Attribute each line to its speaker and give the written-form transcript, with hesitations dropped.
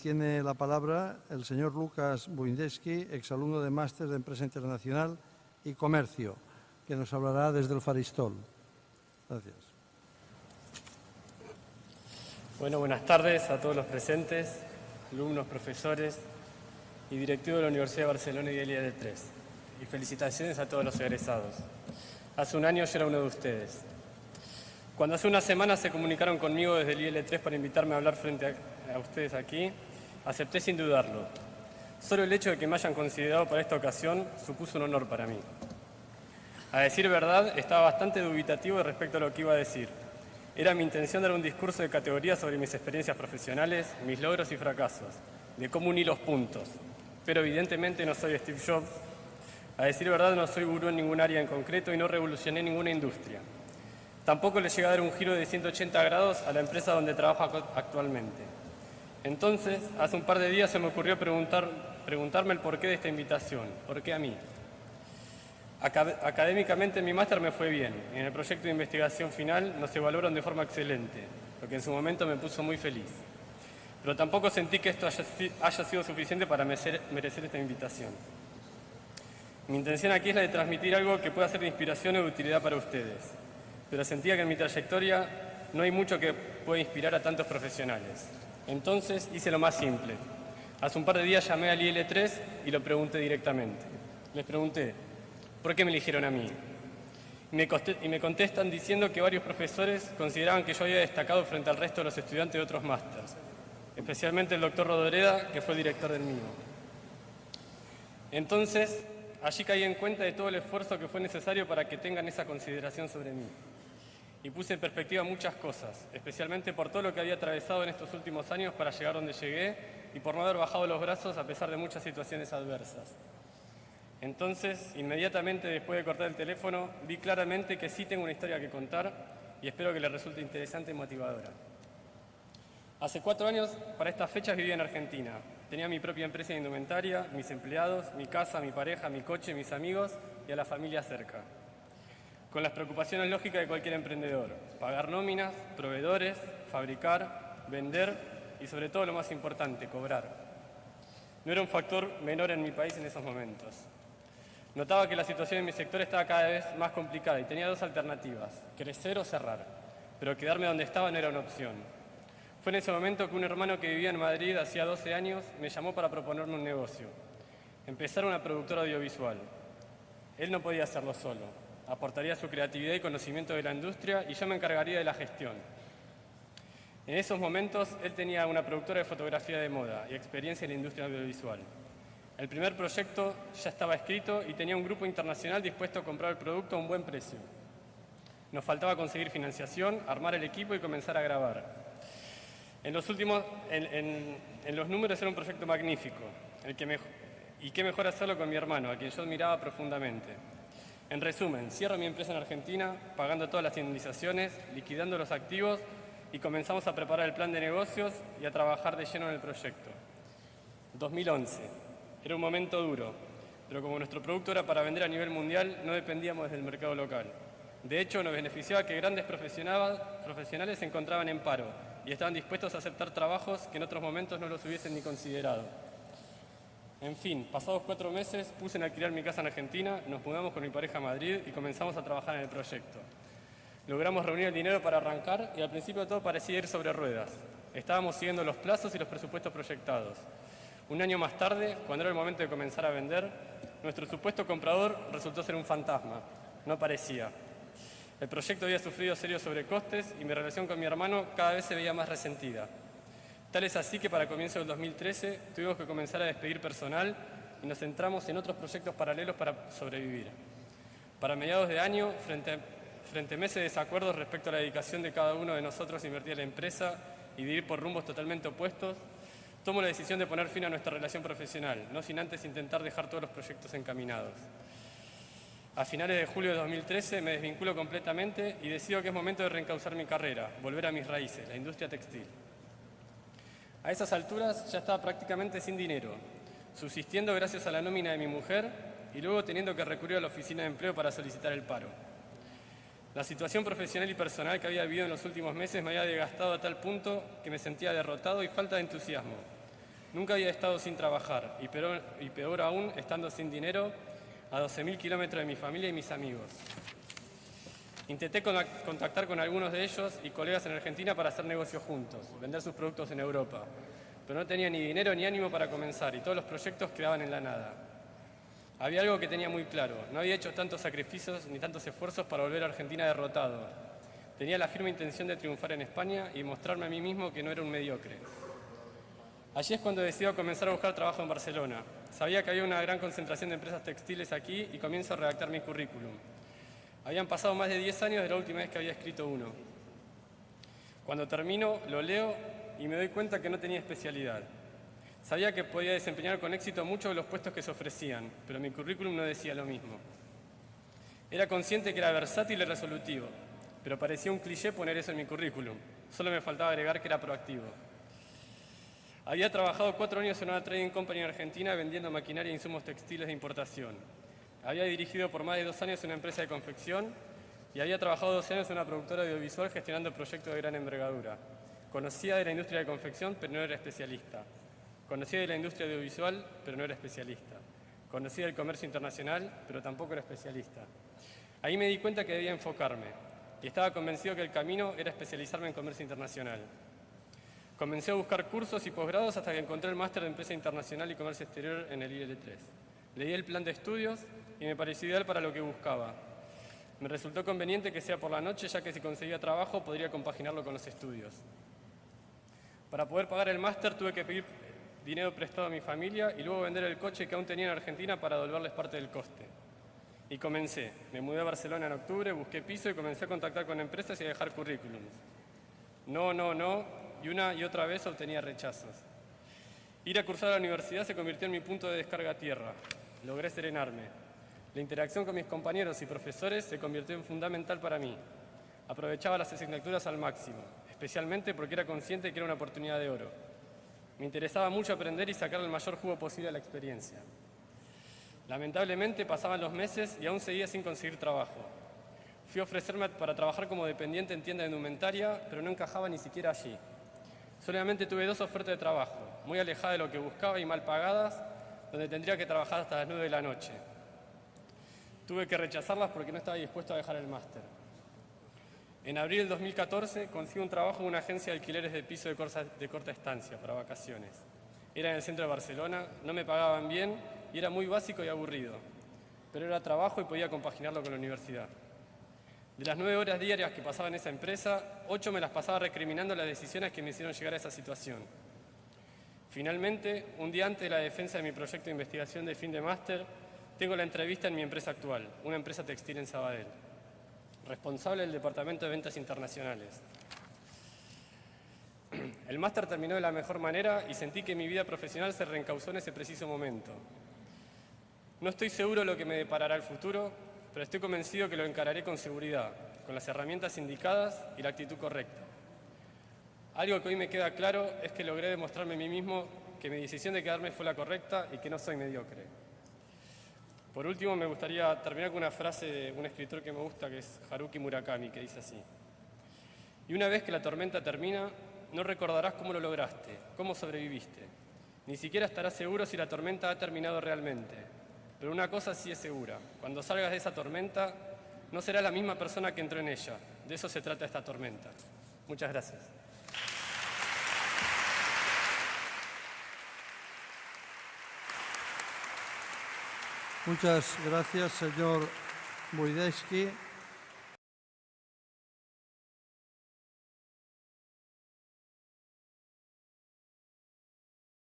Speaker 1: Tiene la palabra el señor Lucas Buindeschi, exalumno de Máster de Empresa Internacional y Comercio, que nos hablará desde el Faristol. Gracias.
Speaker 2: Bueno, buenas tardes a todos los presentes, alumnos, profesores y directivos de la Universidad de Barcelona y del IL3. Y felicitaciones a todos los egresados. Hace un año yo era uno de ustedes. Cuando hace una semana se comunicaron conmigo desde el IL3 para invitarme a hablar frente a ustedes aquí, acepté sin dudarlo. Solo el hecho de que me hayan considerado para esta ocasión supuso un honor para mí. A decir verdad, estaba bastante dubitativo respecto a lo que iba a decir. Era mi intención dar un discurso de categoría sobre mis experiencias profesionales, mis logros y fracasos, de cómo unir los puntos. Pero evidentemente no soy Steve Jobs. A decir verdad, no soy gurú en ningún área en concreto y no revolucioné ninguna industria. Tampoco le llegué a dar un giro de 180 grados a la empresa donde trabajo actualmente. Entonces, hace un par de días se me ocurrió preguntarme el porqué de esta invitación. ¿Por qué a mí? Académicamente en mi máster me fue bien. En el proyecto de investigación final nos evaluaron de forma excelente, lo que en su momento me puso muy feliz. Pero tampoco sentí que esto haya sido suficiente para merecer esta invitación. Mi intención aquí es la de transmitir algo que pueda ser de inspiración o de utilidad para ustedes. Pero sentía que en mi trayectoria no hay mucho que pueda inspirar a tantos profesionales. Entonces hice lo más simple. Hace un par de días llamé al IL3 y lo pregunté directamente. Les pregunté, ¿por qué me eligieron a mí? Y me contestan diciendo que varios profesores consideraban que yo había destacado frente al resto de los estudiantes de otros másters, especialmente el doctor Rodoreda, que fue el director del mío. Entonces, allí caí en cuenta de todo el esfuerzo que fue necesario para que tengan esa consideración sobre mí. Y puse en perspectiva muchas cosas, especialmente por todo lo que había atravesado en estos últimos años para llegar donde llegué y por no haber bajado los brazos a pesar de muchas situaciones adversas. Entonces, inmediatamente después de cortar el teléfono, vi claramente que sí tengo una historia que contar y espero que les resulte interesante y motivadora. Hace 4 años, para estas fechas, vivía en Argentina. Tenía mi propia empresa de indumentaria, mis empleados, mi casa, mi pareja, mi coche, mis amigos y a la familia cerca. Con las preocupaciones lógicas de cualquier emprendedor: pagar nóminas, proveedores, fabricar, vender y, sobre todo, lo más importante, cobrar. No era un factor menor en mi país en esos momentos. Notaba que la situación en mi sector estaba cada vez más complicada y tenía 2 alternativas: crecer o cerrar, pero quedarme donde estaba no era una opción. Fue en ese momento que un hermano que vivía en Madrid hacía 12 años me llamó para proponerme un negocio: empezar una productora audiovisual. Él no podía hacerlo solo. Aportaría su creatividad y conocimiento de la industria y yo me encargaría de la gestión. En esos momentos, él tenía una productora de fotografía de moda y experiencia en la industria audiovisual. El primer proyecto ya estaba escrito y tenía un grupo internacional dispuesto a comprar el producto a un buen precio. Nos faltaba conseguir financiación, armar el equipo y comenzar a grabar. En los números era un proyecto magnífico, y qué mejor hacerlo con mi hermano, a quien yo admiraba profundamente. En resumen, cierro mi empresa en Argentina, pagando todas las indemnizaciones, liquidando los activos y comenzamos a preparar el plan de negocios y a trabajar de lleno en el proyecto. 2011. Era un momento duro, pero como nuestro producto era para vender a nivel mundial, no dependíamos del mercado local. De hecho, nos beneficiaba que grandes profesionales se encontraban en paro y estaban dispuestos a aceptar trabajos que en otros momentos no los hubiesen ni considerado. En fin, pasados 4 meses puse en alquiler mi casa en Argentina, nos mudamos con mi pareja a Madrid y comenzamos a trabajar en el proyecto. Logramos reunir el dinero para arrancar y al principio todo parecía ir sobre ruedas. Estábamos siguiendo los plazos y los presupuestos proyectados. Un año más tarde, cuando era el momento de comenzar a vender, nuestro supuesto comprador resultó ser un fantasma. No aparecía. El proyecto había sufrido serios sobrecostes y mi relación con mi hermano cada vez se veía más resentida. Tal es así que para comienzo del 2013 tuvimos que comenzar a despedir personal y nos centramos en otros proyectos paralelos para sobrevivir. Para mediados de año, frente a meses de desacuerdos respecto a la dedicación de cada uno de nosotros a invertir en la empresa y de ir por rumbos totalmente opuestos, tomo la decisión de poner fin a nuestra relación profesional, no sin antes intentar dejar todos los proyectos encaminados. A finales de julio de 2013 me desvinculo completamente y decido que es momento de reencauzar mi carrera, volver a mis raíces, la industria textil. A esas alturas ya estaba prácticamente sin dinero, subsistiendo gracias a la nómina de mi mujer y luego teniendo que recurrir a la oficina de empleo para solicitar el paro. La situación profesional y personal que había vivido en los últimos meses me había desgastado a tal punto que me sentía derrotado y falta de entusiasmo. Nunca había estado sin trabajar y peor aún estando sin dinero a 12.000 kilómetros de mi familia y mis amigos. Intenté contactar con algunos de ellos y colegas en Argentina para hacer negocios juntos, vender sus productos en Europa, pero no tenía ni dinero ni ánimo para comenzar y todos los proyectos quedaban en la nada. Había algo que tenía muy claro: no había hecho tantos sacrificios ni tantos esfuerzos para volver a Argentina derrotado. Tenía la firme intención de triunfar en España y mostrarme a mí mismo que no era un mediocre. Allí es cuando decido comenzar a buscar trabajo en Barcelona. Sabía que había una gran concentración de empresas textiles aquí y comienzo a redactar mi currículum. Habían pasado más de 10 años de la última vez que había escrito uno. Cuando termino, lo leo y me doy cuenta que no tenía especialidad. Sabía que podía desempeñar con éxito muchos de los puestos que se ofrecían, pero mi currículum no decía lo mismo. Era consciente que era versátil y resolutivo, pero parecía un cliché poner eso en mi currículum. Solo me faltaba agregar que era proactivo. Había trabajado 4 años en una trading company en Argentina vendiendo maquinaria e insumos textiles de importación. Había dirigido por más de 2 años una empresa de confección y había trabajado 12 años en una productora audiovisual gestionando proyectos de gran envergadura. Conocía de la industria de confección, pero no era especialista. Conocía de la industria audiovisual, pero no era especialista. Conocía del comercio internacional, pero tampoco era especialista. Ahí me di cuenta que debía enfocarme y estaba convencido que el camino era especializarme en comercio internacional. Comencé a buscar cursos y posgrados hasta que encontré el máster de Empresa Internacional y Comercio Exterior en el IL3. Leí el plan de estudios y me pareció ideal para lo que buscaba. Me resultó conveniente que sea por la noche, ya que si conseguía trabajo podría compaginarlo con los estudios. Para poder pagar el máster tuve que pedir dinero prestado a mi familia y luego vender el coche que aún tenía en Argentina para devolverles parte del coste. Y comencé. Me mudé a Barcelona en octubre, busqué piso y comencé a contactar con empresas y a dejar currículums. No, y una y otra vez obtenía rechazos. Ir a cursar a la universidad se convirtió en mi punto de descarga a tierra. Logré serenarme. La interacción con mis compañeros y profesores se convirtió en fundamental para mí. Aprovechaba las asignaturas al máximo, especialmente porque era consciente de que era una oportunidad de oro. Me interesaba mucho aprender y sacar el mayor jugo posible a la experiencia. Lamentablemente pasaban los meses y aún seguía sin conseguir trabajo. Fui a ofrecerme para trabajar como dependiente en tienda de indumentaria, pero no encajaba ni siquiera allí. Solamente tuve 2 ofertas de trabajo, muy alejadas de lo que buscaba y mal pagadas, donde tendría que trabajar hasta las 9 de la noche. Tuve que rechazarlas porque no estaba dispuesto a dejar el máster. En abril del 2014 conseguí un trabajo en una agencia de alquileres de piso de corta estancia para vacaciones. Era en el centro de Barcelona, no me pagaban bien y era muy básico y aburrido, pero era trabajo y podía compaginarlo con la universidad. De las 9 horas diarias que pasaba en esa empresa, 8 me las pasaba recriminando las decisiones que me hicieron llegar a esa situación. Finalmente, un día antes de la defensa de mi proyecto de investigación de fin de máster, tengo la entrevista en mi empresa actual, una empresa textil en Sabadell, responsable del departamento de ventas internacionales. El máster terminó de la mejor manera y sentí que mi vida profesional se reencauzó en ese preciso momento. No estoy seguro de lo que me deparará el futuro, pero estoy convencido que lo encararé con seguridad, con las herramientas indicadas y la actitud correcta. Algo que hoy me queda claro es que logré demostrarme a mí mismo que mi decisión de quedarme fue la correcta y que no soy mediocre. Por último, me gustaría terminar con una frase de un escritor que me gusta, que es Haruki Murakami, que dice así: y una vez que la tormenta termina, no recordarás cómo lo lograste, cómo sobreviviste. Ni siquiera estarás seguro si la tormenta ha terminado realmente. Pero una cosa sí es segura: cuando salgas de esa tormenta, no serás la misma persona que entró en ella. De eso se trata esta tormenta. Muchas gracias.
Speaker 1: Muchas gracias, señor Buidesky.